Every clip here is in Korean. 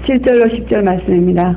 7절로 10절 말씀입니다.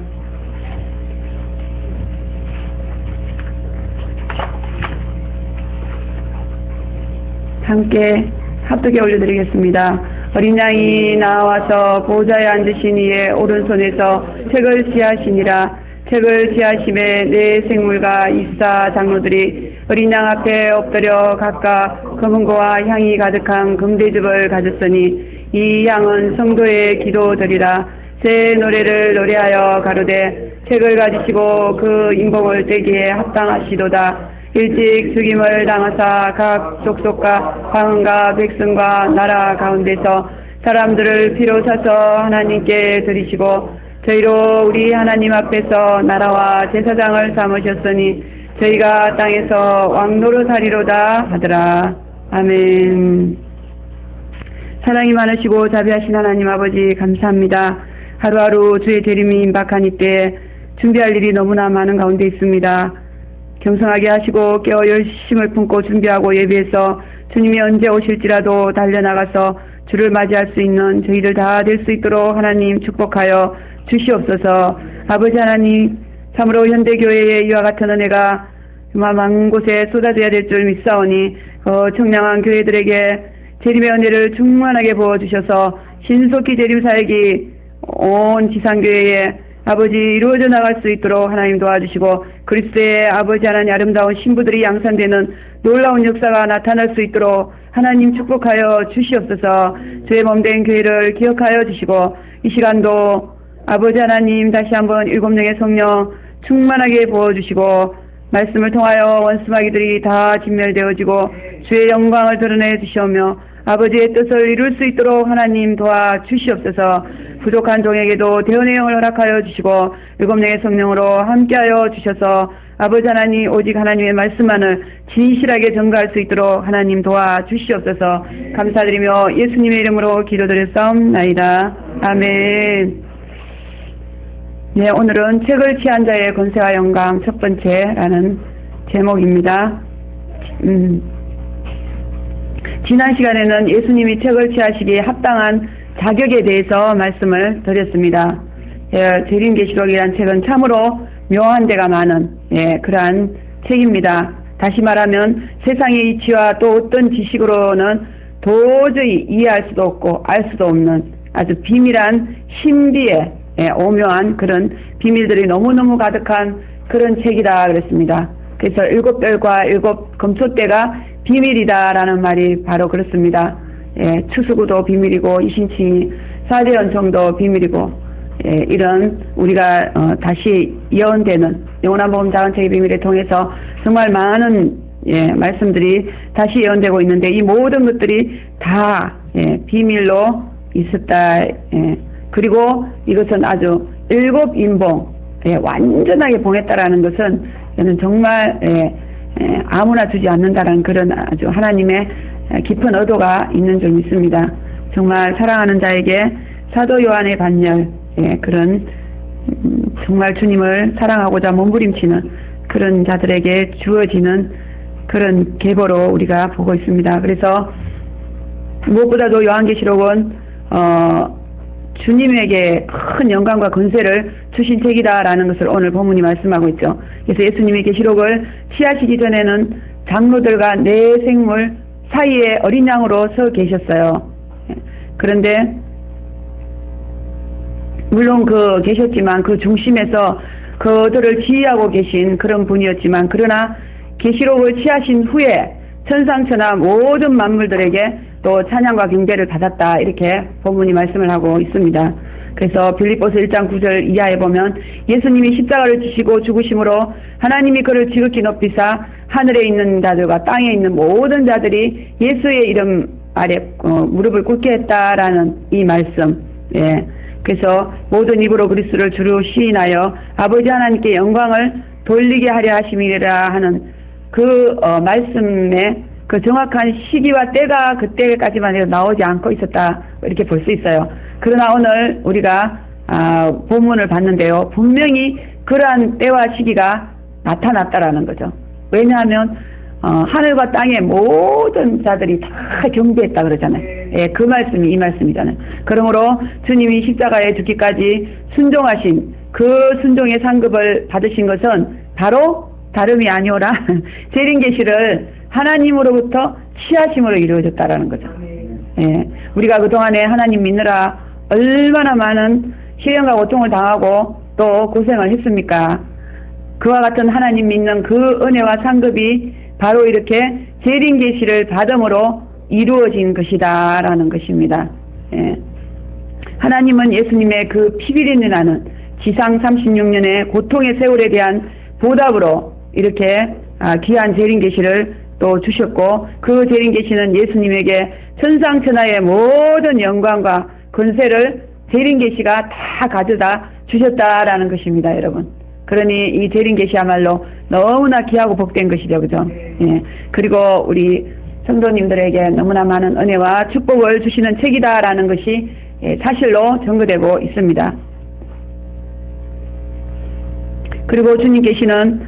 함께 합독에 올려드리겠습니다. 어린 양이 나와서 보좌에 앉으신 이의 오른손에서 책을 지하시니라. 책을 지하심에 네 생물과 24 장로들이 어린 양 앞에 엎드려 각각 검은고와 향이 가득한 금대접을 가졌으니 이 양은 성도의 기도드리라. 새 노래를 노래하여 가로되 책을 가지시고 그 인공을 떼기에 합당하시도다. 일찍 죽임을 당하사 각 족속과 방언과 백성과 나라 가운데서 사람들을 피로 사서 하나님께 드리시고 저희로 우리 하나님 앞에서 나라와 제사장을 삼으셨으니 저희가 땅에서 왕노릇하리로다 하더라. 아멘. 사랑이 많으시고 자비하신 하나님 아버지 감사합니다. 하루하루 주의 재림이 임박한 이때 준비할 일이 너무나 많은 가운데 있습니다. 겸손하게 하시고 깨어 열심을 품고 준비하고 예비해서 주님이 언제 오실지라도 달려나가서 주를 맞이할 수 있는 저희들 다 될 수 있도록 하나님 축복하여 주시옵소서. 아버지 하나님, 참으로 현대교회의 이와 같은 은혜가 정말 많은 곳에 쏟아져야 될 줄 믿사오니 청량한 교회들에게 재림의 은혜를 충만하게 부어주셔서 신속히 재림 사역이 온 지상교회에 아버지 이루어져 나갈 수 있도록 하나님 도와주시고 그리스도의 아버지 하나님 아름다운 신부들이 양산되는 놀라운 역사가 나타날 수 있도록 하나님 축복하여 주시옵소서. 주의 몸된 교회를 기억하여 주시고 이 시간도 아버지 하나님 다시 한번 7명의 성령 충만하게 부어주시고 말씀을 통하여 원수마귀들이 다 진멸되어지고 주의 영광을 드러내 주시오며 아버지의 뜻을 이룰 수 있도록 하나님 도와주시옵소서. 부족한 종에게도 대언의 영을 허락하여 주시고 7명의 성령으로 함께하여 주셔서 아버지 하나님 오직 하나님의 말씀만을 진실하게 전가할 수 있도록 하나님 도와주시옵소서. 감사드리며 예수님의 이름으로 기도드렸사옵나이다. 아멘. 네, 오늘은 책을 취한 자의 권세와 영광 첫 번째라는 제목입니다. 지난 시간에는 예수님이 책을 취하시기에 합당한 자격에 대해서 말씀을 드렸습니다. 재림계시록이라는 책은 참으로 묘한 데가 많은 그러한 책입니다. 다시 말하면 세상의 이치와 또 어떤 지식으로는 도저히 이해할 수도 없고 알 수도 없는 아주 비밀한 신비의 오묘한 그런 비밀들이 너무너무 가득한 그런 책이다 그랬습니다. 그래서 7별과 7 금초대가 비밀이다라는 말이 바로 그렇습니다. 추수구도 비밀이고 이신칭이 4대 연총도 비밀이고 이런 우리가 다시 예언되는 영원한 복음 작은 책의 비밀을 통해서 정말 많은 말씀들이 다시 예언되고 있는데 이 모든 것들이 다 비밀로 있었다. 그리고 이것은 아주 7 인봉 완전하게 봉했다라는 것은 저는 정말 아무나 주지 않는다라는 그런 아주 하나님의 깊은 의도가 있는 줄 믿습니다. 정말 사랑하는 자에게 사도 요한의 반열 그런 정말 주님을 사랑하고자 몸부림치는 그런 자들에게 주어지는 그런 계보로 우리가 보고 있습니다. 그래서 무엇보다도 요한계시록은 주님에게 큰 영광과 권세를 주신 책이다라는 것을 오늘 본문이 말씀하고 있죠. 그래서 예수님이 계시록을 취하시기 전에는 장로들과 네 생물 사이에 어린 양으로 서 계셨어요. 그런데 물론 계셨지만 그 중심에서 그들을 지휘하고 계신 그런 분이었지만 그러나 계시록을 취하신 후에 천상천하 모든 만물들에게 또 찬양과 경배를 받았다 이렇게 본문이 말씀을 하고 있습니다. 그래서 빌립보서 1장 9절 이하에 보면 예수님이 십자가를 지시고 죽으심으로 하나님이 그를 지극히 높이사 하늘에 있는 자들과 땅에 있는 모든 자들이 예수의 이름 아래 무릎을 꿇게 했다라는 이 말씀. 그래서 모든 입으로 그리스도를 주로 시인하여 아버지 하나님께 영광을 돌리게 하려 하심이라 하는 그 말씀에 그 정확한 시기와 때가 그때까지만 해도 나오지 않고 있었다 이렇게 볼 수 있어요. 그러나 오늘 우리가 본문을 봤는데요, 분명히 그러한 때와 시기가 나타났다라는 거죠. 왜냐하면 하늘과 땅의 모든 자들이 다 경배했다 그러잖아요. 예, 그 말씀이 이 말씀이잖아요. 그러므로 주님이 십자가에 죽기까지 순종하신 그 순종의 상급을 받으신 것은 바로 다름이 아니오라 재림계시를 하나님으로부터 취하심으로 이루어졌다라는 거죠. 예, 우리가 그동안에 하나님 믿느라 얼마나 많은 시련과 고통을 당하고 또 고생을 했습니까? 그와 같은 하나님 믿는 그 은혜와 상급이 바로 이렇게 재림계시를 받음으로 이루어진 것이다라는 것입니다. 예. 하나님은 예수님의 그 피비린내 나는 지상 36년의 고통의 세월에 대한 보답으로 이렇게 귀한 재림계시를 또 주셨고, 그 재림계시는 예수님에게 천상천하의 모든 영광과 권세를 재림계시가 다 가져다 주셨다라는 것입니다, 여러분. 그러니 이 재림계시야말로 너무나 귀하고 복된 것이죠, 그죠? 예. 그리고 우리 성도님들에게 너무나 많은 은혜와 축복을 주시는 책이다라는 것이 사실로 증거되고 있습니다. 그리고 주님께서는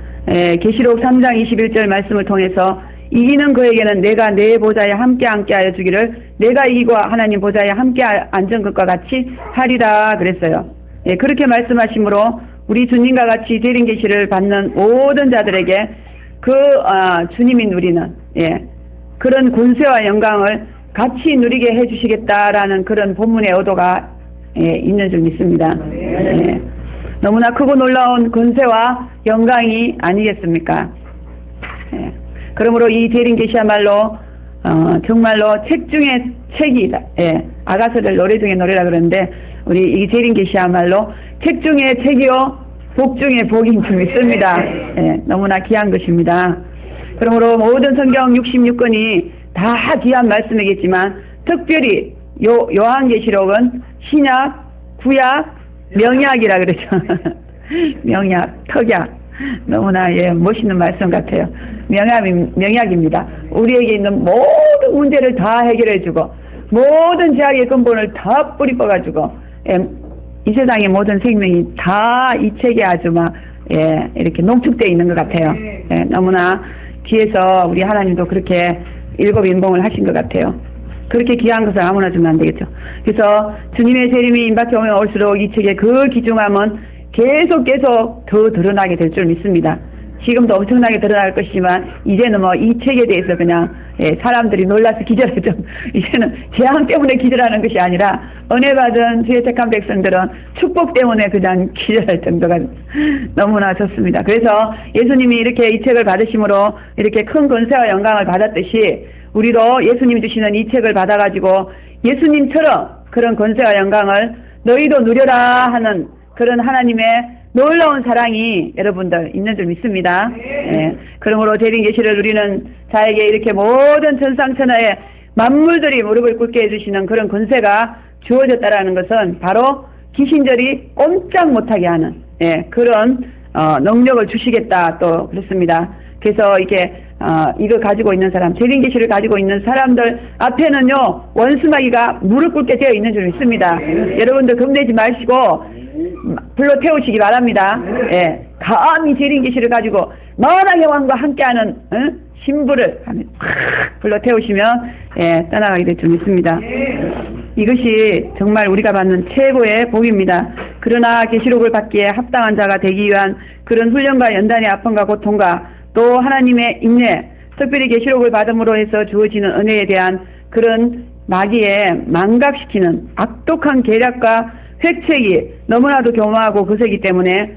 계시록 3장 21절 말씀을 통해서 이기는 그에게는 내가 내 보좌에 함께 하여 주기를 내가 이기고 하나님 보좌에 함께 앉은 것과 같이 하리라 그랬어요. 예, 그렇게 말씀하시므로 우리 주님과 같이 재림계시를 받는 모든 자들에게 그 주님이 누리는 그런 권세와 영광을 같이 누리게 해주시겠다라는 그런 본문의 의도가 있는 줄 믿습니다. 너무나 크고 놀라운 권세와 영광이 아니겠습니까? 그러므로 이 재림계시야말로 정말로 책 중에 책이다. 아가서를 노래 중에 노래라 그러는데 우리 이 재림계시야말로 책 중에 책이요 복 중에 복인 줄 믿습니다. 너무나 귀한 것입니다. 그러므로 모든 성경 66권이 다 귀한 말씀이겠지만 특별히 요한계시록은 신약, 구약, 명약이라 그러죠. 명약, 특약. 너무나 멋있는 말씀 같아요. 명약입니다. 우리에게 있는 모든 문제를 다 해결해주고 모든 죄악의 근본을 다 뿌리 뽑아주고 이 세상의 모든 생명이 다 이 책에 아주 이렇게 농축되어 있는 것 같아요. 너무나 귀해서 우리 하나님도 그렇게 일곱 인봉을 하신 것 같아요. 그렇게 귀한 것을 아무나 주면 안 되겠죠. 그래서 주님의 재림이 임박해 오면 올수록 이 책의 그 귀중함은 계속 더 드러나게 될 줄 믿습니다. 지금도 엄청나게 드러날 것이지만 이제는 이 책에 대해서 그냥 사람들이 놀라서 기절하죠. 이제는 재앙 때문에 기절하는 것이 아니라 은혜 받은 주의 택한 백성들은 축복 때문에 그냥 기절할 정도가 너무나 좋습니다. 그래서 예수님이 이렇게 이 책을 받으심으로 이렇게 큰 권세와 영광을 받았듯이 우리도 예수님이 주시는 이 책을 받아가지고 예수님처럼 그런 권세와 영광을 너희도 누려라 하는 그런 하나님의 놀라운 사랑이 여러분들 있는 줄 믿습니다. 그러므로 재림계시를 누리는 자에게 이렇게 모든 천상천하의 만물들이 무릎을 꿇게 해주시는 그런 권세가 주어졌다라는 것은 바로 귀신들이 꼼짝 못하게 하는 그런 능력을 주시겠다 또 그렇습니다. 그래서 이게 이거 가지고 있는 사람, 재림계시를 가지고 있는 사람들 앞에는요 원수마귀가 무릎 꿇게 되어 있는 줄 믿습니다. 여러분들 겁내지 마시고 불러 태우시기 바랍니다. 감히 재림계시를 가지고 만왕의 왕과 함께하는 신부를 불러 태우시면 떠나가게 될 줄 믿습니다. 이것이 정말 우리가 받는 최고의 복입니다. 그러나 계시록을 받기에 합당한 자가 되기 위한 그런 훈련과 연단의 아픔과 고통과 또 하나님의 인내, 특별히 계시록을 받음으로 해서 주어지는 은혜에 대한 그런 마귀의 망각시키는 악독한 계략과 획책이 너무나도 교묘하고 거세기 때문에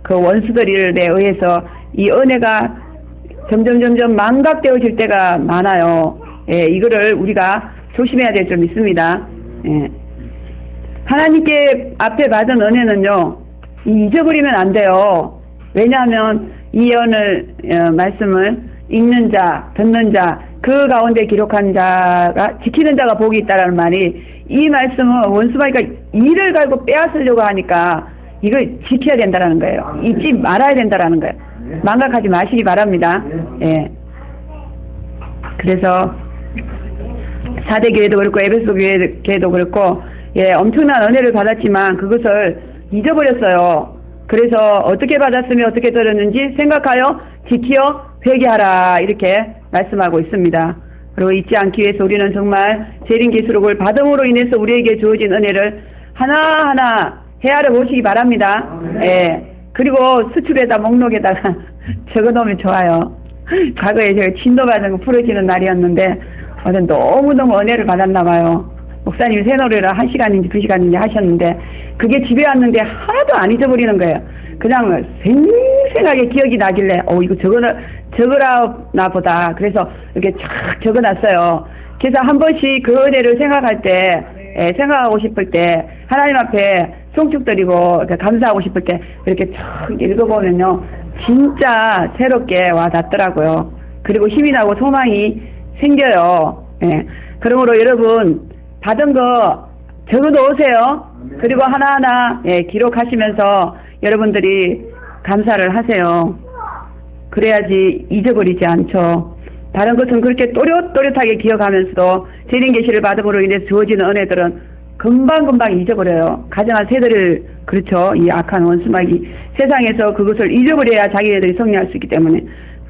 그 원수들에 의해서 이 은혜가 점점 망각되어질 때가 많아요. 이거를 우리가 조심해야 될 줄 믿습니다. 하나님께 앞에 받은 은혜는요 잊어버리면 안 돼요. 왜냐하면 이 말씀을 읽는 자, 듣는 자, 그 가운데 기록한 자가 지키는 자가 복이 있다라는 말이 이 말씀은 원수마귀가 이를 갈고 빼앗으려고 하니까 이걸 지켜야 된다라는 거예요. 잊지 말아야 된다라는 거예요. 망각하지 마시기 바랍니다. 그래서 사대교회도 그렇고 에베소 교회도 그렇고 엄청난 은혜를 받았지만 그것을 잊어버렸어요. 그래서 어떻게 받았으며 어떻게 들었는지 생각하여 지키어 회개하라 이렇게 말씀하고 있습니다. 그리고 잊지 않기 위해서 우리는 정말 재림계시록을 받음으로 인해서 우리에게 주어진 은혜를 하나하나 헤아려 보시기 바랍니다. 예. 그리고 수출에다 목록에다가 적어놓으면 좋아요. 과거에 제가 진도받은 거 풀어지는 날이었는데 너무너무 은혜를 받았나 봐요. 목사님이 새 노래를 1시간인지 2시간인지 하셨는데 그게 집에 왔는데 하나도 안 잊어버리는 거예요. 그냥 생생하게 기억이 나길래 이거 적으라나 보다. 그래서 이렇게 쫙 적어놨어요. 그래서 한 번씩 그 은혜를 생각할 때 생각하고 싶을 때 하나님 앞에 송축드리고 감사하고 싶을 때 이렇게 쭉 읽어보면요 진짜 새롭게 와닿더라고요. 그리고 힘이 나고 소망이 생겨요. 예. 그러므로 여러분 받은 거 적어놓으세요. 그리고 하나하나 기록하시면서 여러분들이 감사를 하세요. 그래야지 잊어버리지 않죠. 다른 것은 그렇게 또렷또렷하게 기억하면서도 재림계시를 받음으로 인해서 주어지는 은혜들은 금방금방 잊어버려요. 가정한 세대를 그렇죠. 이 악한 원수마귀 세상에서 그것을 잊어버려야 자기네들이 승리할 수 있기 때문에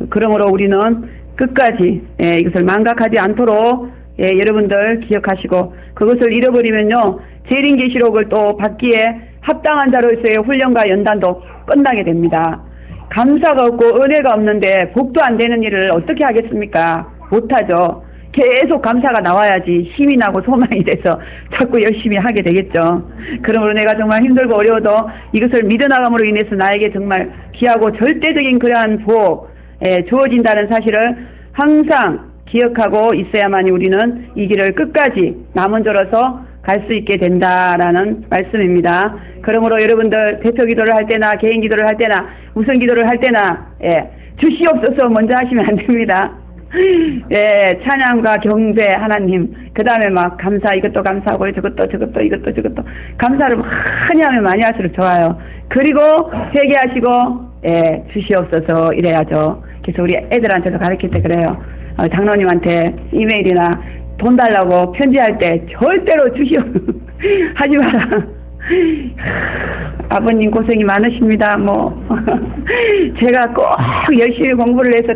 그러므로 우리는 끝까지 이것을 망각하지 않도록 여러분들 기억하시고 그것을 잃어버리면요 재림계시록을 또 받기에 합당한 자로서의 훈련과 연단도 끝나게 됩니다. 감사가 없고 은혜가 없는데 복도 안 되는 일을 어떻게 하겠습니까? 못하죠. 계속 감사가 나와야지 힘이 나고 소망이 돼서 자꾸 열심히 하게 되겠죠. 그러므로 내가 정말 힘들고 어려워도 이것을 믿어나감으로 인해서 나에게 정말 귀하고 절대적인 그러한 복 주어진다는 사실을 항상 기억하고 있어야만이 우리는 이 길을 끝까지 남은저로서 갈 수 있게 된다라는 말씀입니다. 그러므로 여러분들 대표 기도를 할 때나 개인 기도를 할 때나 우선 기도를 할 때나 주시옵소서 먼저 하시면 안 됩니다. 찬양과 경배 하나님 그 다음에 막 감사 이것도 감사하고 저것도 이것도 감사를 많이 하면 많이 할수록 좋아요. 그리고 회개하시고 주시옵소서 이래야죠. 그래서 우리 애들한테도 가르칠 때 그래요. 장로님한테 이메일이나 돈 달라고 편지할 때 절대로 주시오 하지 마라. 아버님 고생이 많으십니다. 제가 꼭 열심히 공부를 해서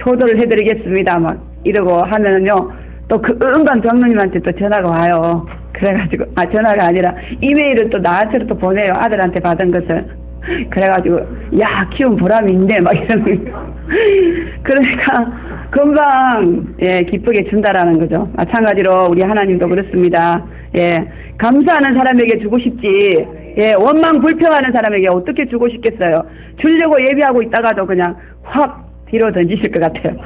효도를 해드리겠습니다. 막 이러고 하면은요 또 그 은간 장로님한테 또 전화가 와요. 그래가지고 전화가 아니라 이메일을 또 나한테로 또 보내요. 아들한테 받은 것을. 그래가지고 야 키운 보람이 있네 막 이러는 그러니까 금방 기쁘게 준다라는 거죠. 마찬가지로 우리 하나님도 그렇습니다. 감사하는 사람에게 주고 싶지 원망 불평하는 사람에게 어떻게 주고 싶겠어요. 주려고 예비하고 있다가도 그냥 확 뒤로 던지실 것 같아요.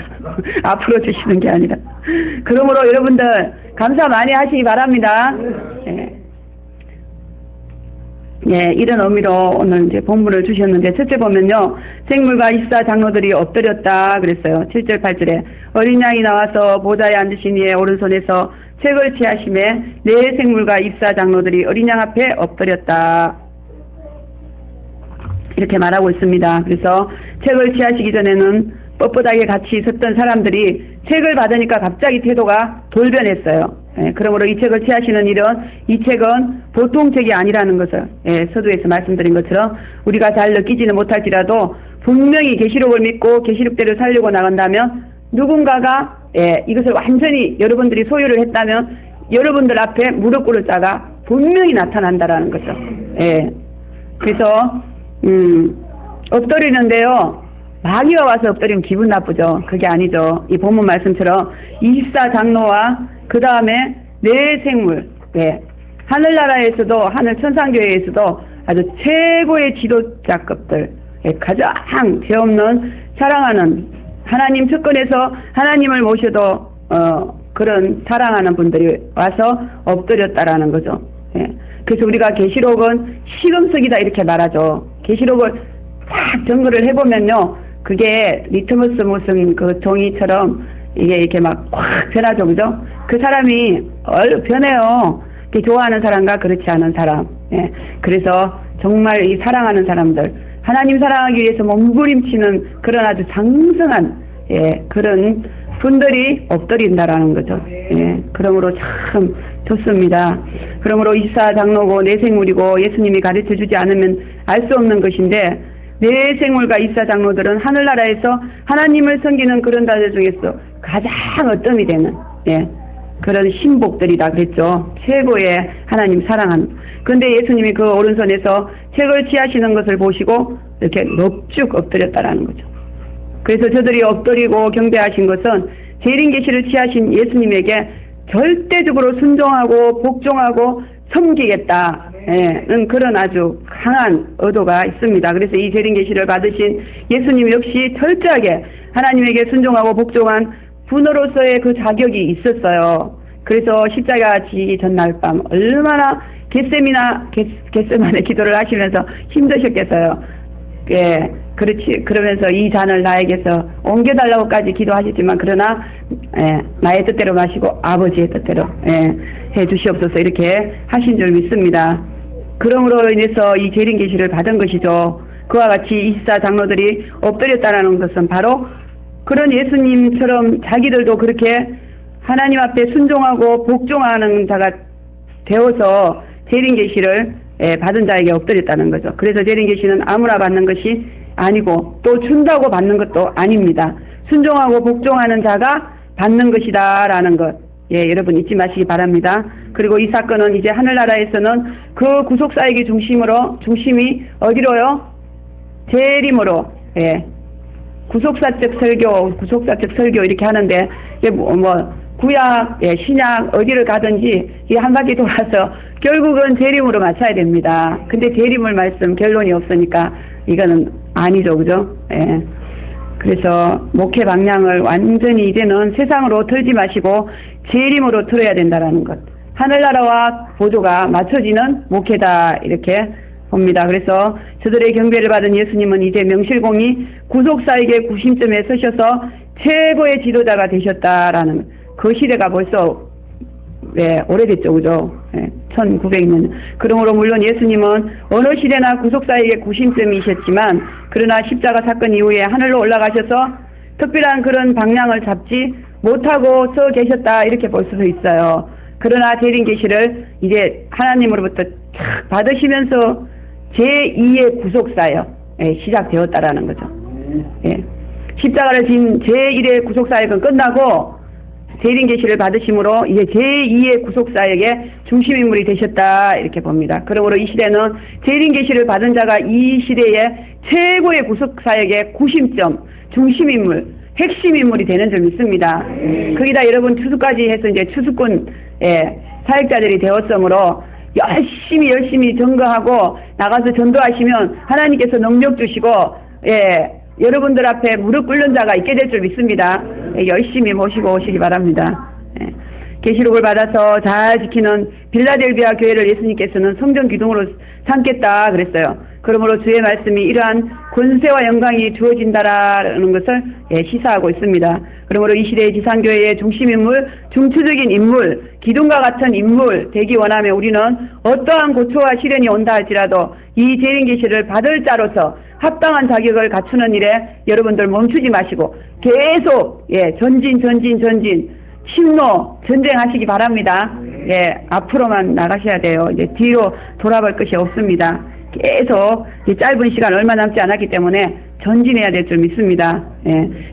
앞으로 주시는 게 아니라. 그러므로 여러분들 감사 많이 하시기 바랍니다. 이런 의미로 오늘 이제 본문을 주셨는데 첫째 보면요. 생물과 입사 장로들이 엎드렸다 그랬어요. 7절 8절에 어린 양이 나와서 보좌에 앉으신 이의 오른손에서 책을 취하심에 네 생물과 입사 장로들이 어린 양 앞에 엎드렸다. 이렇게 말하고 있습니다. 그래서 책을 취하시기 전에는 뻣뻣하게 같이 섰던 사람들이 책을 받으니까 갑자기 태도가 돌변했어요. 그러므로 이 책을 취하시는 일은 이 책은 보통 책이 아니라는 것을 서두에서 말씀드린 것처럼 우리가 잘 느끼지는 못할지라도 분명히 계시록을 믿고 계시록대로 살려고 나간다면 누군가가 이것을 완전히 여러분들이 소유를 했다면 여러분들 앞에 무릎 꿇을 자가 분명히 나타난다라는 거죠. 그래서 엎드리는데요. 마귀가 와서 엎드리면 기분 나쁘죠. 그게 아니죠. 이 본문 말씀처럼 24장로와 그 다음에 네 생물, 하늘나라에서도 하늘 천상교회에서도 아주 최고의 지도자급들, 가장 죄 없는 사랑하는 하나님 측근에서 하나님을 모셔도 그런 사랑하는 분들이 와서 엎드렸다라는 거죠. 그래서 우리가 계시록은 시금석이다 이렇게 말하죠. 계시록을 딱 점거를 해보면요, 그게 리트머스 무슨 그 종이처럼 이게 이렇게 막 확 변하죠, 그죠? 그 사람이 변해요. 좋아하는 사람과 그렇지 않은 사람. 그래서 정말 이 사랑하는 사람들, 하나님 사랑하기 위해서 몸부림치는 그런 아주 장성한 그런 분들이 엎드린다라는 거죠. 그러므로 참 좋습니다. 그러므로 24장로고 내생물이고 예수님이 가르쳐주지 않으면 알 수 없는 것인데 네 생물과 이사 장로들은 하늘나라에서 하나님을 섬기는 그런 자들 중에서 가장 어뜸이 되는 그런 신복들이다 그랬죠. 최고의 하나님 사랑하는. 그런데 예수님이 그 오른손에서 책을 취하시는 것을 보시고 이렇게 넙죽 엎드렸다라는 거죠. 그래서 저들이 엎드리고 경배하신 것은 재림계시를 취하신 예수님에게 절대적으로 순종하고 복종하고 섬기겠다는 그런 아주 강한 의도가 있습니다. 그래서 이 재림계시를 받으신 예수님 역시 철저하게 하나님에게 순종하고 복종한 분으로서의 그 자격이 있었어요. 그래서 십자가 지기 전날 밤 얼마나 겟세마네 기도를 하시면서 힘드셨겠어요. 그러면서 이 잔을 나에게서 옮겨달라고까지 기도하셨지만 그러나 나의 뜻대로 마시고 아버지의 뜻대로 해주시옵소서 이렇게 하신 줄 믿습니다. 그러므로 인해서 이 재림계시를 받은 것이죠. 그와 같이 24 장로들이 엎드렸다는 것은 바로 그런 예수님처럼 자기들도 그렇게 하나님 앞에 순종하고 복종하는 자가 되어서 재림계시를 받은 자에게 엎드렸다는 거죠. 그래서 재림계시는 아무나 받는 것이 아니고 또 준다고 받는 것도 아닙니다. 순종하고 복종하는 자가 받는 것이다 라는 것 여러분 잊지 마시기 바랍니다. 그리고 이 사건은 이제 하늘나라에서는 그 구속사역의 중심이 어디로요? 재림으로 구속사적 설교 이렇게 하는데 구약 신약 어디를 가든지 이 한 바퀴 돌아서 결국은 재림으로 맞춰야 됩니다. 근데 재림을 말씀 결론이 없으니까 이거는 아니죠, 그죠? 그래서 목회 방향을 완전히 이제는 세상으로 틀지 마시고 재림으로 틀어야 된다라는 것. 하늘나라와 보조가 맞춰지는 목회다 이렇게 봅니다. 그래서 저들의 경배를 받은 예수님은 이제 명실공히 구속사역의 구심점에 서셔서 최고의 지도자가 되셨다라는 그 시대가 벌써 오래됐죠, 그죠? 1900년. 그러므로 물론 예수님은 어느 시대나 구속사역의 구심점이셨지만 그러나 십자가 사건 이후에 하늘로 올라가셔서 특별한 그런 방향을 잡지 못하고 서 계셨다 이렇게 볼 수도 있어요. 그러나 재림계시를 이제 하나님으로부터 쫙 받으시면서 제2의 구속사역 시작되었다라는 거죠. 십자가를 진 제1의 구속사역은 끝나고 재림계시를 받으심으로 이제 제2의 구속사역의 중심인물이 되셨다 이렇게 봅니다. 그러므로 이 시대는 재림계시를 받은 자가 이 시대의 최고의 구속사역의 구심점, 중심인물, 핵심인물이 되는 줄 믿습니다. 거기다 여러분 추수까지 해서 이제 추수꾼 사역자들이 되었으므로 열심히 전거하고 나가서 전도하시면 하나님께서 능력 주시고 여러분들 앞에 무릎 꿇는 자가 있게 될 줄 믿습니다. 열심히 모시고 오시기 바랍니다. 계시록을 받아서 잘 지키는 빌라델비아 교회를 예수님께서는 성전 기둥으로 삼겠다 그랬어요. 그러므로 주의 말씀이 이러한 권세와 영광이 주어진다라는 것을 시사하고 있습니다. 그러므로 이 시대의 지상교회의 중심인물, 중추적인 인물, 기둥과 같은 인물 되기 원하며 우리는 어떠한 고초와 시련이 온다 할지라도 이 재림계시를 받을 자로서 합당한 자격을 갖추는 일에 여러분들 멈추지 마시고 계속 전진 심로 전쟁하시기 바랍니다. 앞으로만 나가셔야 돼요. 이제 뒤로 돌아볼 것이 없습니다. 계속 이 짧은 시간 얼마 남지 않았기 때문에 전진해야 될 줄 믿습니다.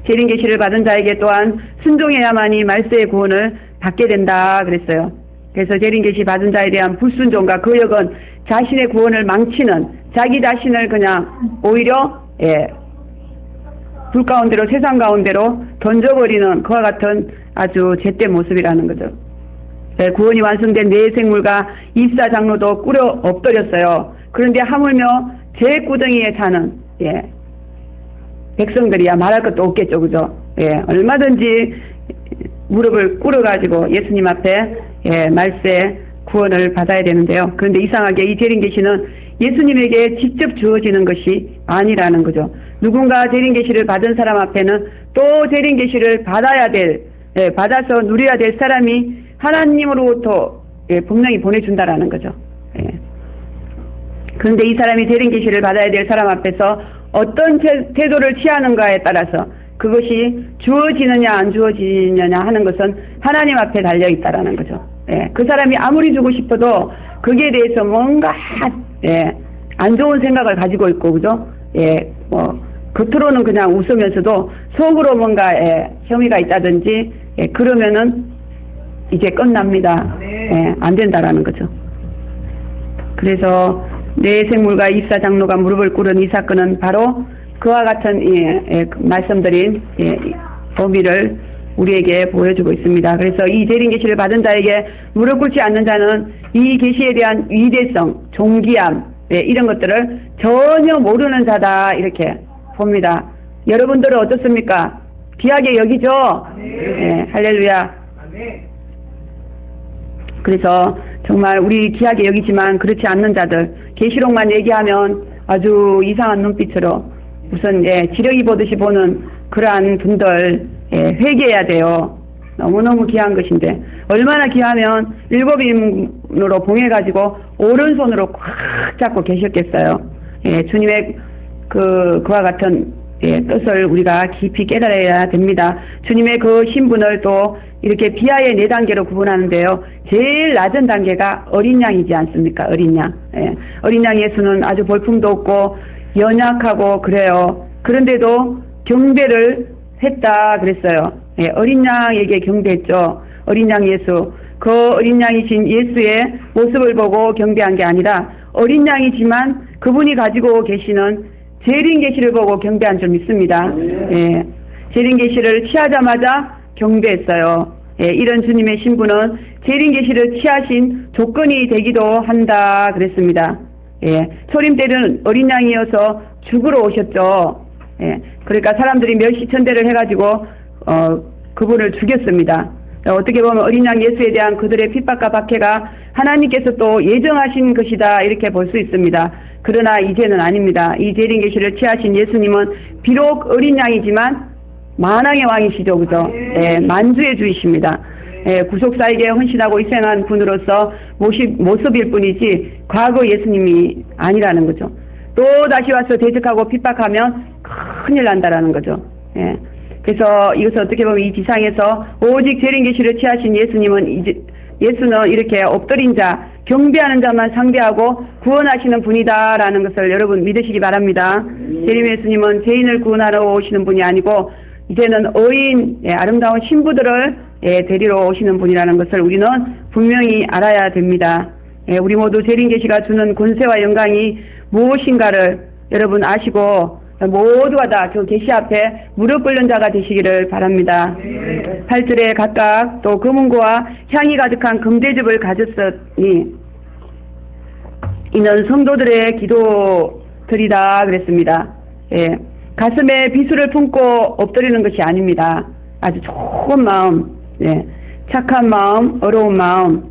재림계시를 받은 자에게 또한 순종해야만이 말세의 구원을 받게 된다 그랬어요. 그래서 재림계시 받은 자에 대한 불순종과 거역은 자신의 구원을 망치는 자기 자신을 그냥 오히려 불 가운데로 세상 가운데로 던져버리는 그와 같은 아주 잿된 모습이라는 거죠. 구원이 완성된 네 생물과 24 장로도 꿇어 엎드렸어요. 그런데 하물며 제 구덩이에 사는 백성들이야 말할 것도 없겠죠, 그죠? 얼마든지 무릎을 꿇어가지고 예수님 앞에 말세 구원을 받아야 되는데요. 그런데 이상하게 이 재림계시는 예수님에게 직접 주어지는 것이 아니라는 거죠. 누군가 재림계시를 받은 사람 앞에는 또 재림계시를 받아서 누려야 될 사람이 하나님으로부터 분명히 보내준다라는 거죠. 그런데 이 사람이 재림계시를 받아야 될 사람 앞에서 어떤 태도를 취하는가에 따라서 그것이 주어지느냐 안 주어지느냐 하는 것은 하나님 앞에 달려있다라는 거죠. 그 사람이 아무리 주고 싶어도 거기에 대해서 뭔가 안 좋은 생각을 가지고 있고, 그죠? 예, 겉으로는 그냥 웃으면서도 속으로 뭔가 혐의가 있다든지 그러면은 이제 끝납니다. 안 된다라는 거죠. 그래서 내 생물과 입사 장로가 무릎을 꿇은 이 사건은 바로 그와 같은 말씀드린 범위를 우리에게 보여주고 있습니다. 그래서 이 재림 계시를 받은 자에게 무릎 꿇지 않는 자는 이 계시에 대한 위대성, 존귀함 이런 것들을 전혀 모르는 자다 이렇게 봅니다. 여러분들은 어떻습니까? 귀하게 여기죠? 할렐루야. 그래서 정말 우리 귀하게 여기지만 그렇지 않는 자들, 계시록만 얘기하면 아주 이상한 눈빛으로 우선 지렁이 보듯이 보는 그러한 분들 회개해야 돼요. 너무너무 귀한 것인데 얼마나 귀하면 7인으로 봉해가지고 오른손으로 꽉 잡고 계셨겠어요. 주님의 그와 같은 뜻을 우리가 깊이 깨달아야 됩니다. 주님의 그 신분을 또 이렇게 비하의 4단계로 구분하는데요. 제일 낮은 단계가 어린 양이지 않습니까? 어린 양. 어린 양 예수는 아주 볼품도 없고 연약하고 그래요. 그런데도 경배를 했다 그랬어요. 어린 양에게 경배했죠. 어린 양 예수. 그 어린 양이신 예수의 모습을 보고 경배한 게 아니라 어린 양이지만 그분이 가지고 계시는 재림 계시를 보고 경배한 줄 믿습니다. 재림 계시를 취하자마자 경배했어요. 이런 주님의 신분은 재림 계시를 취하신 조건이 되기도 한다 그랬습니다. 초림 때는 어린 양이어서 죽으러 오셨죠. 그러니까 사람들이 멸시천대를 해가지고 그분을 죽였습니다. 어떻게 보면 어린 양 예수에 대한 그들의 핍박과 박해가 하나님께서 또 예정하신 것이다 이렇게 볼 수 있습니다. 그러나 이제는 아닙니다. 이 재림 계시를 취하신 예수님은 비록 어린 양이지만 만왕의 왕이시죠, 그죠? 만주의 주이십니다. 구속사에게 헌신하고 희생한 분으로서 모습일 뿐이지 과거 예수님이 아니라는 거죠. 또 다시 와서 대적하고 핍박하면 큰일 난다라는 거죠. 그래서 이것을 어떻게 보면 이 지상에서 오직 재림 계시를 취하신 예수는 이렇게 엎드린 자, 경배하는 자만 상대하고 구원하시는 분이다라는 것을 여러분 믿으시기 바랍니다. 재림 예수님은 죄인을 구원하러 오시는 분이 아니고 이제는 의인, 아름다운 신부들을 데리러 오시는 분이라는 것을 우리는 분명히 알아야 됩니다. 우리 모두 재림 계시가 주는 권세와 영광이 무엇인가를 여러분 아시고 모두가 다 저 계시 앞에 무릎 꿇는 자가 되시기를 바랍니다. 8절에 각각 또 금은고와 향이 가득한 금대접을 가졌으니 이는 성도들의 기도들이다 그랬습니다. 가슴에 비수를 품고 엎드리는 것이 아닙니다. 아주 좋은 마음, 착한 마음, 어려운 마음,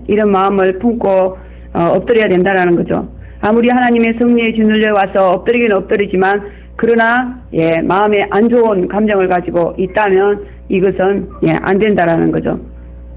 이런 마음을 품고 엎드려야 된다는 거죠. 아무리 하나님의 성령에 짓눌려 와서 엎드리긴 엎드리지만 그러나 마음에 안 좋은 감정을 가지고 있다면 이것은 안 된다라는 거죠.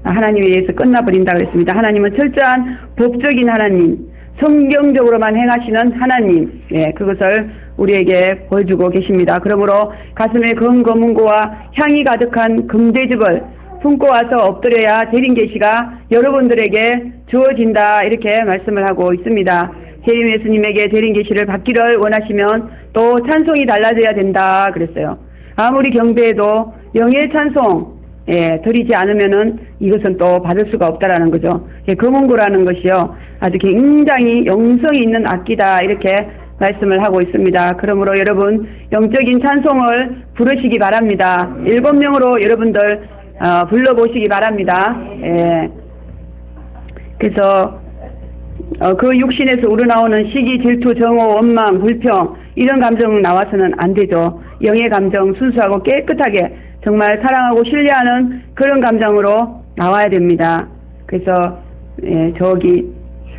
하나님에 의해서 끝나버린다 그랬습니다. 하나님은 철저한 법적인 하나님, 성경적으로만 행하시는 하나님, 그것을 우리에게 보여주고 계십니다. 그러므로 가슴에 금은고와 향이 가득한 금대접을 품고 와서 엎드려야 재림 계시가 여러분들에게 주어진다 이렇게 말씀을 하고 있습니다. 재림 예수님에게 재림 계시를 받기를 원하시면 또 찬송이 달라져야 된다 그랬어요. 아무리 경배해도 영의 찬송 드리지 않으면은 이것은 또 받을 수가 없다라는 거죠. 금은고라는 것이요 아주 굉장히 영성이 있는 악기다 이렇게 말씀을 하고 있습니다. 그러므로 여러분 영적인 찬송을 부르시기 바랍니다. 7명으로 여러분들 불러보시기 바랍니다. 그래서 그 육신에서 우러나오는 시기, 질투, 정오, 원망, 불평 이런 감정 나와서는 안 되죠. 영의 감정 순수하고 깨끗하게 정말 사랑하고 신뢰하는 그런 감정으로 나와야 됩니다. 그래서 저기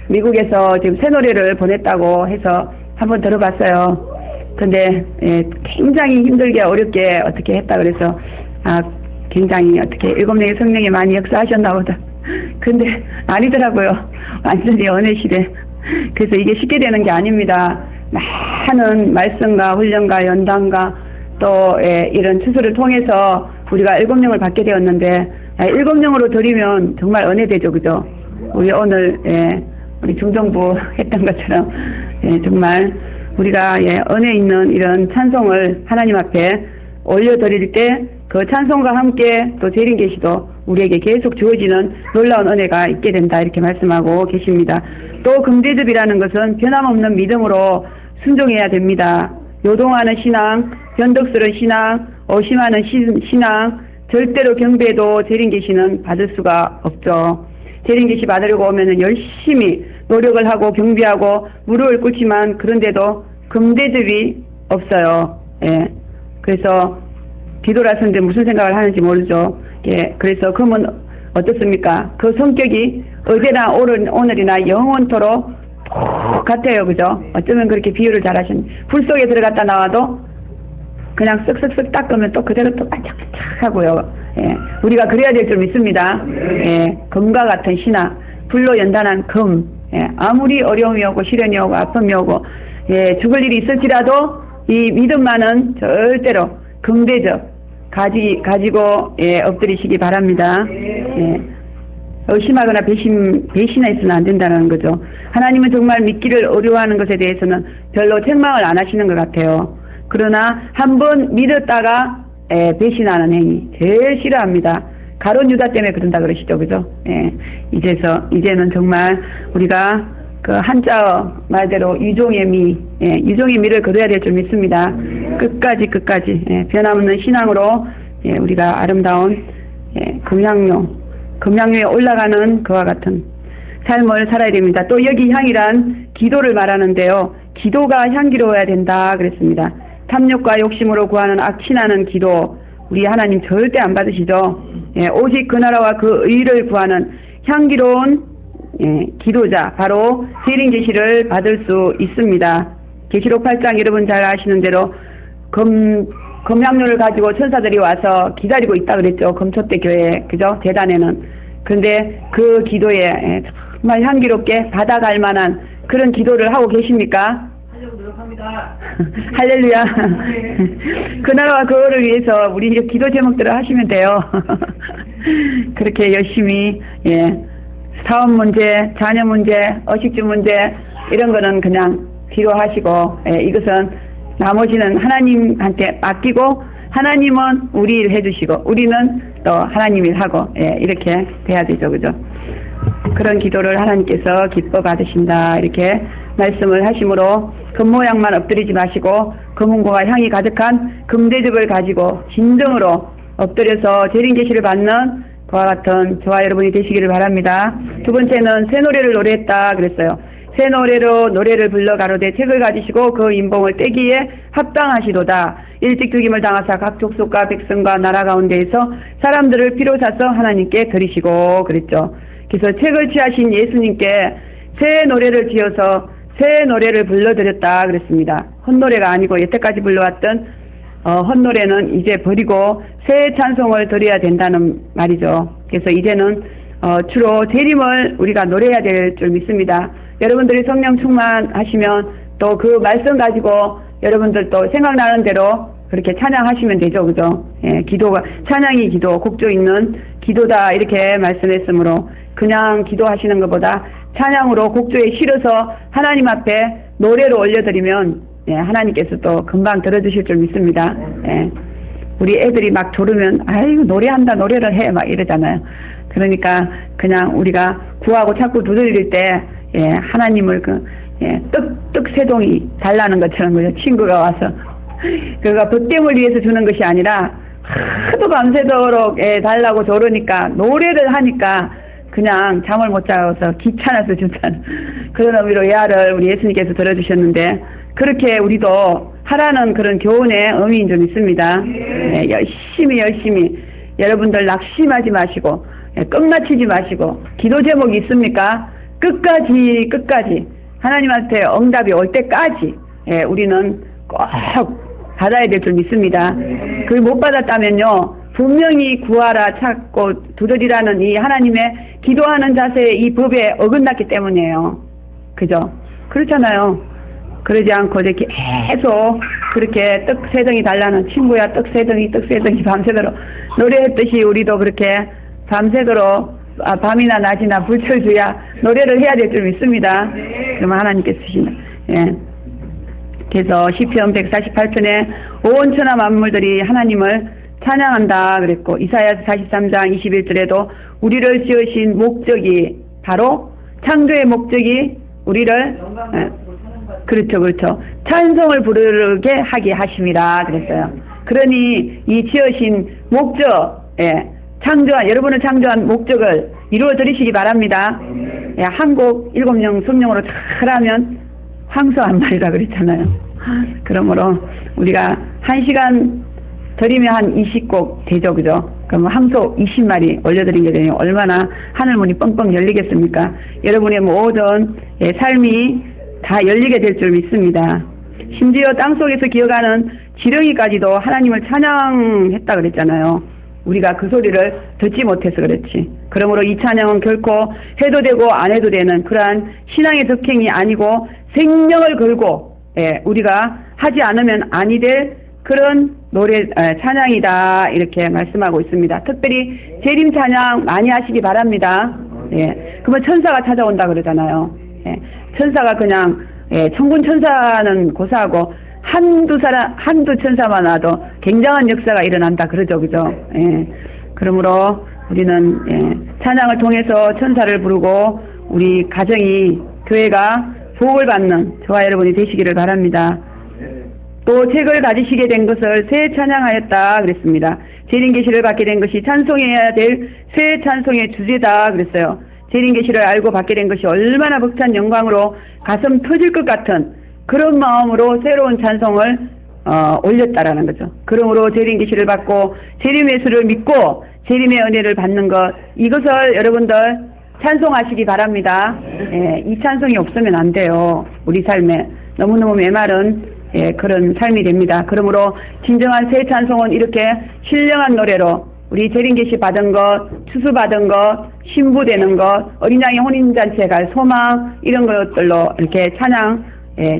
미국에서 지금 새 노래를 보냈다고 해서 한번 들어봤어요. 근데 굉장히 힘들게 어렵게 어떻게 했다 그래서 굉장히 어떻게 7명의 성령이 많이 역사하셨나 보다. 근데 아니더라고요. 완전히 은혜 시대. 그래서 이게 쉽게 되는 게 아닙니다. 많은 말씀과 훈련과 연단과 또 이런 추수를 통해서 우리가 7명을 받게 되었는데 7명으로 드리면 정말 은혜되죠. 그죠? 우리 오늘 우리 중정부 했던 것처럼 정말 우리가 은혜 있는 이런 찬송을 하나님 앞에 올려드릴 때 그 찬송과 함께 또 재림 계시도 우리에게 계속 주어지는 놀라운 은혜가 있게 된다 이렇게 말씀하고 계십니다. 또 금대접이라는 것은 변함없는 믿음으로 순종해야 됩니다. 요동하는 신앙, 변덕스러운 신앙, 의심하는 신앙, 절대로 경배도 재림 계시는 받을 수가 없죠. 재림 계시 받으려고 오면은 열심히 노력을 하고 경배하고 무릎을 꿇지만 그런데도 금대접이 없어요. 예. 그래서 뒤돌아서는데 무슨 생각을 하는지 모르죠. 예. 그래서 그러면 어떻습니까? 그 성격이 어제나 오늘이나 영원토록 똑같아요. 그죠? 어쩌면 그렇게 비유를 잘 하셨네. 불 속에 들어갔다 나와도 그냥 쓱쓱쓱 닦으면 또 그대로 또 반짝반짝하고요. 예. 우리가 그래야 될 줄 믿습니다. 예. 금과 같은 신앙, 불로 연단한 금. 예. 아무리 어려움이 오고 시련이 오고 아픔이 오고 예. 죽을 일이 있을지라도 이 믿음만은 절대로 금대접 가지고 예. 엎드리시기 바랍니다. 예. 의심하거나 배신해서는 안 된다는 거죠. 하나님은 정말 믿기를 어려워하는 것에 대해서는 별로 책망을 안 하시는 것 같아요. 그러나 한번 믿었다가 배신하는 행위 제일 싫어합니다. 가룟 유다 때문에 그런다 그러시죠, 그죠? 예, 이제는 정말 우리가 그 한자어 말대로 유종의 미, 유종의 미를 거둬야 될 줄 믿습니다. 끝까지 변함없는 신앙으로 우리가 아름다운 금양로에 올라가는 그와 같은 삶을 살아야 됩니다. 또 여기 향이란 기도를 말하는데요. 기도가 향기로워야 된다 그랬습니다. 탐욕과 욕심으로 구하는 악취나는 기도 우리 하나님 절대 안 받으시죠. 오직 그 나라와 그 의를 구하는 향기로운 기도자 바로 재림 계시를 받을 수 있습니다. 계시록 8장 여러분 잘 아시는 대로 금향료를 가지고 천사들이 와서 기다리고 있다 그랬죠. 금초대 교회 그죠? 재단에는. 그런데 그 기도에 정말 향기롭게 받아갈 만한 그런 기도를 하고 계십니까? 할렐루야. 그 나라와 그거를 위해서 우리 이제 기도 제목들을 하시면 돼요. 그렇게 열심히 사업 문제, 자녀 문제, 어식주 문제 이런 거는 그냥 뒤로 하시고 이것은 나머지는 하나님한테 맡기고 하나님은 우리 일 해주시고 우리는 또 하나님 일 하고 이렇게 돼야 되죠, 그죠? 그런 기도를 하나님께서 기뻐 받으신다 이렇게 말씀을 하시므로 금모양만 엎드리지 마시고 금은고와 향이 가득한 금대접을 가지고 진정으로 엎드려서 재림 계시를 받는 그와 같은 저와 여러분이 되시기를 바랍니다. 두 번째는 새 노래를 노래했다 그랬어요. 새 노래로 노래를 불러 가로되 책을 가지시고 그 인봉을 떼기에 합당하시도다. 일찍 죽임을 당하사 각 족속과 백성과 나라 가운데에서 사람들을 피로 사서 하나님께 드리시고 그랬죠. 그래서 책을 취하신 예수님께 새 노래를 지어서 새 노래를 불러드렸다 그랬습니다. 헛노래가 아니고 여태까지 불러왔던 헛노래는 이제 버리고 새 찬송을 드려야 된다는 말이죠. 그래서 이제는 주로 재림을 우리가 노래해야 될 줄 믿습니다. 여러분들이 성령 충만하시면 또 그 말씀 가지고 여러분들도 생각나는 대로 그렇게 찬양하시면 되죠, 그죠? 기도가 찬양이 기도, 곡조 있는 기도다 이렇게 말씀했으므로 그냥 기도하시는 것보다 찬양으로 곡조에 실어서 하나님 앞에 노래로 올려드리면 하나님께서 또 금방 들어주실 줄 믿습니다. 우리 애들이 막 졸으면 아이고 노래한다 노래를 해 막 이러잖아요. 그러니까 그냥 우리가 구하고 자꾸 두드릴 때 하나님을 떡 세 동이 달라는 것처럼 그죠? 친구가 와서 그가 보탬을 위해서 주는 것이 아니라 하도 밤새도록 달라고 저러니까 노래를 하니까 그냥 잠을 못 자서 귀찮아서 준다는 그런 의미로 예화를 우리 예수님께서 들어주셨는데 그렇게 우리도 하라는 그런 교훈의 의미인 줄 믿습니다. 열심히 여러분들 낙심하지 마시고 끝마치지 마시고 기도 제목이 있습니까? 끝까지 하나님한테 응답이 올 때까지 우리는 꼭 받아야 될 줄 믿습니다. 그걸 못 받았다면요 분명히 구하라 찾고 두드리라는 이 하나님의 기도하는 자세의 이 법에 어긋났기 때문이에요. 그죠? 그렇잖아요. 그러지 않고 이렇게 계속 그렇게 떡 세 덩이 달라는 친구야 떡 세 덩이 밤새도록 노래했듯이 우리도 그렇게 밤새도록 밤이나 낮이나 불철주야 노래를 해야 될 줄 믿습니다. 그러면 하나님께서 주시는 그래서 시편 148편에 온 천하 만물들이 하나님을 찬양한다 그랬고, 이사야서 43장 21절에도 우리를 지으신 목적이 바로 창조의 목적이 우리를 그렇죠. 찬송을 부르게 하게 하심이라 그랬어요. 그러니 이 지으신 목적, 여러분을 창조한 목적을 이루어 드리시기 바랍니다. 한국 7명 성령으로 잘하면 황소 한 마리라 그랬잖아요. 그러므로 우리가 1시간 드리면 한 20곡 되죠, 그죠? 그럼 황소 20마리 올려드리게 되면 얼마나 하늘문이 뻥뻥 열리겠습니까? 여러분의 모든 삶이 다 열리게 될 줄 믿습니다. 심지어 땅속에서 기어가는 지렁이까지도 하나님을 찬양했다 그랬잖아요. 우리가 그 소리를 듣지 못해서 그렇지. 그러므로 이 찬양은 결코 해도 되고 안 해도 되는 그러한 신앙의 덕행이 아니고 생명을 걸고 우리가 하지 않으면 아니 될 그런 노래 찬양이다 이렇게 말씀하고 있습니다. 특별히 재림 찬양 많이 하시기 바랍니다. 그러면 천사가 찾아온다 그러잖아요. 천사가 그냥 천군 천사는 고사하고 한두 천사만 와도 굉장한 역사가 일어난다 그러죠, 그죠? 그러므로 우리는 찬양을 통해서 천사를 부르고 우리 가정이 교회가 복을 받는 저와 여러분이 되시기를 바랍니다. 또 책을 가지시게 된 것을 새 찬양하였다 그랬습니다. 재림 계시를 받게 된 것이 찬송해야 될 새 찬송의 주제다 그랬어요. 재림 계시를 알고 받게 된 것이 얼마나 벅찬 영광으로 가슴 터질 것 같은 그런 마음으로 새로운 찬송을 올렸다라는 거죠. 그러므로 재림 계시를 받고 재림 예수를 믿고 재림의 은혜를 받는 것, 이것을 여러분들 찬송하시기 바랍니다. 이 찬송이 없으면 안 돼요. 우리 삶에 너무너무 메마른 그런 삶이 됩니다. 그러므로 진정한 새 찬송은 이렇게 신령한 노래로 우리 재림 계시 받은 것, 추수 받은 것, 신부되는 것, 어린 양의 혼인잔치에 갈 소망, 이런 것들로 이렇게 찬양,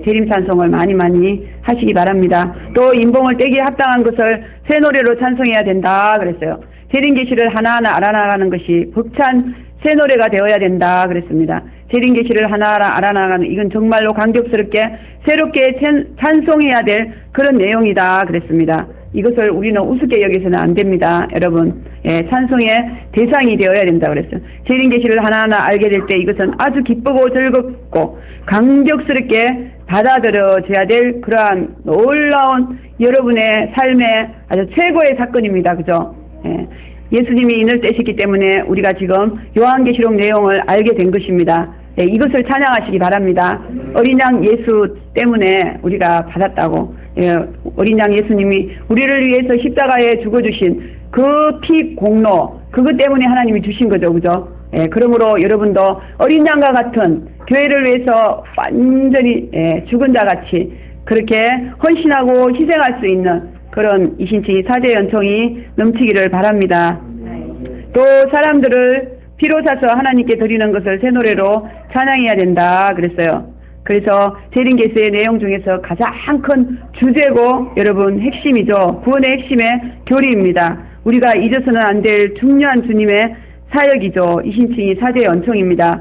재림 찬송을 많이 하시기 바랍니다. 또 인봉을 떼기에 합당한 것을 새 노래로 찬송해야 된다 그랬어요. 재림 계시를 하나하나 알아나가는 것이 벅찬 새 노래가 되어야 된다 그랬습니다. 재림 계시를 하나하나 알아나가는, 이건 정말로 감격스럽게 새롭게 찬송해야 될 그런 내용이다 그랬습니다. 이것을 우리는 우습게 여기서는 안 됩니다. 여러분, 찬송의 대상이 되어야 된다 그랬어요. 재림 계시를 하나하나 알게 될 때 이것은 아주 기쁘고 즐겁고 감격스럽게 받아들여져야 될 그러한 놀라운 여러분의 삶의 아주 최고의 사건입니다. 그죠? 예수님이 인을 떼셨기 때문에 우리가 지금 요한계시록 내용을 알게 된 것입니다. 이것을 찬양하시기 바랍니다. 어린 양 예수 때문에 우리가 받았다고. 어린 양 예수님이 우리를 위해서 십자가에 죽어주신 그 피 공로, 그것 때문에 하나님이 주신 거죠. 그죠? 그러므로 여러분도 어린 양과 같은 교회를 위해서 완전히 죽은 자 같이 그렇게 헌신하고 희생할 수 있는 그런 이신칭이 사제 연총이 넘치기를 바랍니다. 또 사람들을 피로 사서 하나님께 드리는 것을 새 노래로 찬양해야 된다 그랬어요. 그래서 재림 계시의 내용 중에서 가장 큰 주제고 여러분 핵심이죠. 구원의 핵심의 교리입니다. 우리가 잊어서는 안 될 중요한 주님의 사역이죠. 이신칭이 사제 연총입니다.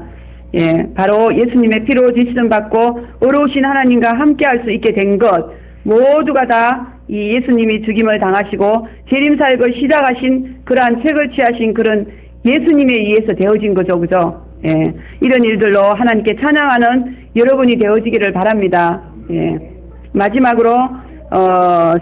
바로 예수님의 피로 지시름 받고 의로우신 하나님과 함께할 수 있게 된 것, 모두가 다 이 예수님이 죽임을 당하시고 재림 사역을 시작하신 그러한 책을 취하신 그런 예수님에 의해서 되어진 거죠. 그죠? 이런 일들로 하나님께 찬양하는 여러분이 되어지기를 바랍니다. 마지막으로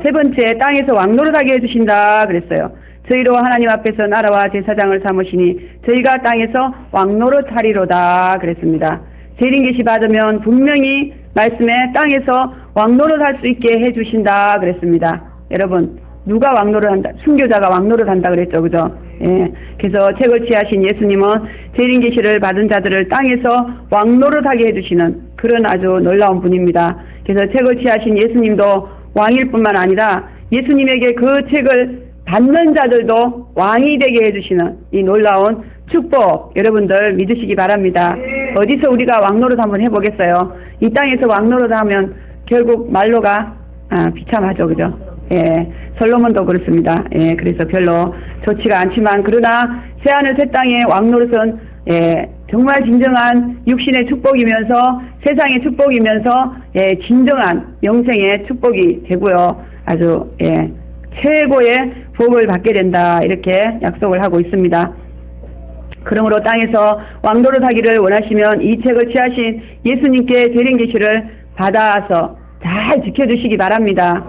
세 번째, 땅에서 왕노릇하게 해주신다 그랬어요. 저희로 하나님 앞에서 나라와 제사장을 삼으시니 저희가 땅에서 왕노릇하리로다 그랬습니다. 재림 계시 받으면 분명히 말씀에 땅에서 왕노릇할 수 있게 해주신다 그랬습니다. 여러분, 누가 왕노릇한다? 순교자가 왕노릇한다 그랬죠. 그죠? 그래서 책을 취하신 예수님은 재림 계시를 받은 자들을 땅에서 왕노릇하게 해주시는 그런 아주 놀라운 분입니다. 그래서 책을 취하신 예수님도 왕일 뿐만 아니라 예수님에게 그 책을 받는 자들도 왕이 되게 해주시는 이 놀라운 축복, 여러분들 믿으시기 바랍니다. 어디서 우리가 왕노릇 한번 해보겠어요? 이 땅에서 왕노릇 하면 결국 말로가 비참하죠. 그죠? 솔로몬도 그렇습니다. 그래서 별로 좋지가 않지만, 그러나 새하늘 새 땅의 왕노릇은 정말 진정한 육신의 축복이면서 세상의 축복이면서 진정한 영생의 축복이 되고요. 아주 최고의 복을 받게 된다 이렇게 약속을 하고 있습니다. 그러므로 땅에서 왕도로 사기를 원하시면 이 책을 취하신 예수님께 재림 계시를 받아서 잘 지켜주시기 바랍니다.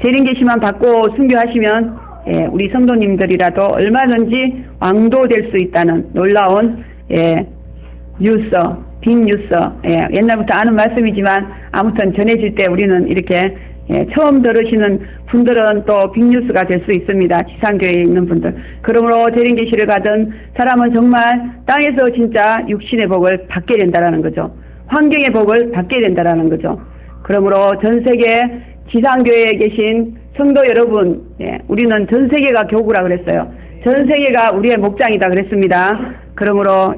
재림 계시만 받고 순교하시면 우리 성도님들이라도 얼마든지 왕도 될 수 있다는 놀라운 뉴스, 빅뉴스, 옛날부터 아는 말씀이지만 아무튼 전해질 때 우리는 이렇게 처음 들으시는 분들은 또 빅뉴스가 될 수 있습니다. 지상교회에 있는 분들. 그러므로 재림 계시를 받은 사람은 정말 땅에서 진짜 육신의 복을 받게 된다라는 거죠. 환경의 복을 받게 된다라는 거죠. 그러므로 전 세계 지상교회에 계신 성도 여러분, 우리는 전 세계가 교구라 그랬어요. 전 세계가 우리의 목장이다 그랬습니다. 그러므로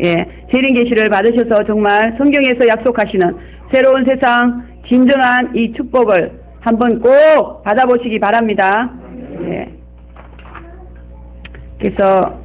재림 계시를 받으셔서 정말 성경에서 약속하시는 새로운 세상 진정한 이 축복을 한번 꼭 받아보시기 바랍니다. 그래서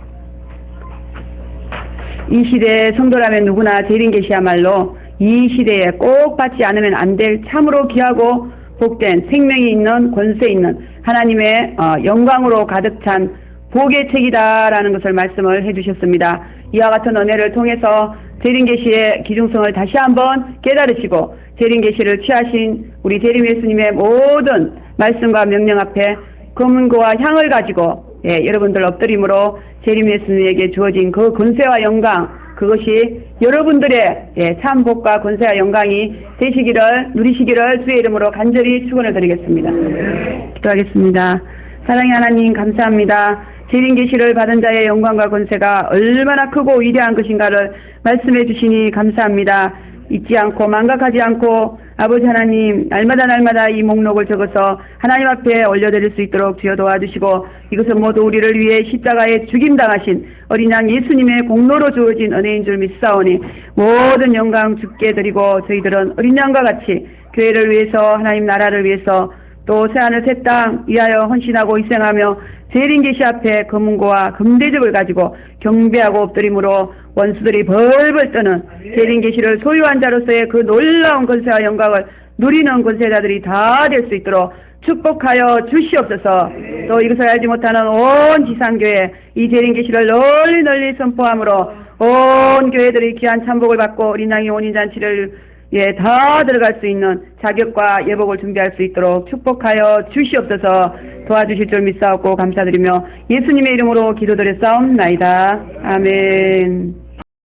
이 시대의 성도라면 누구나 재림 계시야말로 이 시대에 꼭 받지 않으면 안 될 참으로 귀하고 복된 생명이 있는 권세 있는 하나님의 영광으로 가득 찬 복의 책이다라는 것을 말씀을 해주셨습니다. 이와 같은 은혜를 통해서 재림 계시의 기중성을 다시 한번 깨달으시고 재림 계시를 취하신 우리 재림 예수님의 모든 말씀과 명령 앞에 검은고와 향을 가지고 여러분들 엎드림으로 재림 예수님에게 주어진 그 권세와 영광, 그것이 여러분들의 참 복과 권세와 영광이 되시기를 누리시기를 주의 이름으로 간절히 축원을 드리겠습니다. 기도하겠습니다. 사랑의 하나님 감사합니다. 재림 계시를 받은 자의 영광과 권세가 얼마나 크고 위대한 것인가를 말씀해 주시니 감사합니다. 잊지 않고 망각하지 않고 아버지 하나님 날마다 이 목록을 적어서 하나님 앞에 올려드릴 수 있도록 주여 도와주시고 이것은 모두 우리를 위해 십자가에 죽임당하신 어린 양 예수님의 공로로 주어진 은혜인 줄 믿사오니 모든 영광 주께 드리고 저희들은 어린 양과 같이 교회를 위해서 하나님 나라를 위해서 또 새하늘 새 땅 위하여 헌신하고 희생하며 재림 계시 앞에 검은고와 금대접을 가지고 경배하고 엎드림으로 원수들이 벌벌 떠는 재림 계시를 소유한 자로서의 그 놀라운 권세와 영광을 누리는 권세자들이 다 될 수 있도록 축복하여 주시옵소서. 또 이것을 알지 못하는 온 지상교회 이 재림 계시를 널리 선포함으로 온 교회들이 귀한 참복을 받고 어린 양의 혼인잔치를 다 들어갈 수 있는 자격과 예복을 준비할 수 있도록 축복하여 주시옵소서. 도와주실 줄 믿사옵고 감사드리며 예수님의 이름으로 기도드렸사옵나이다. 아멘.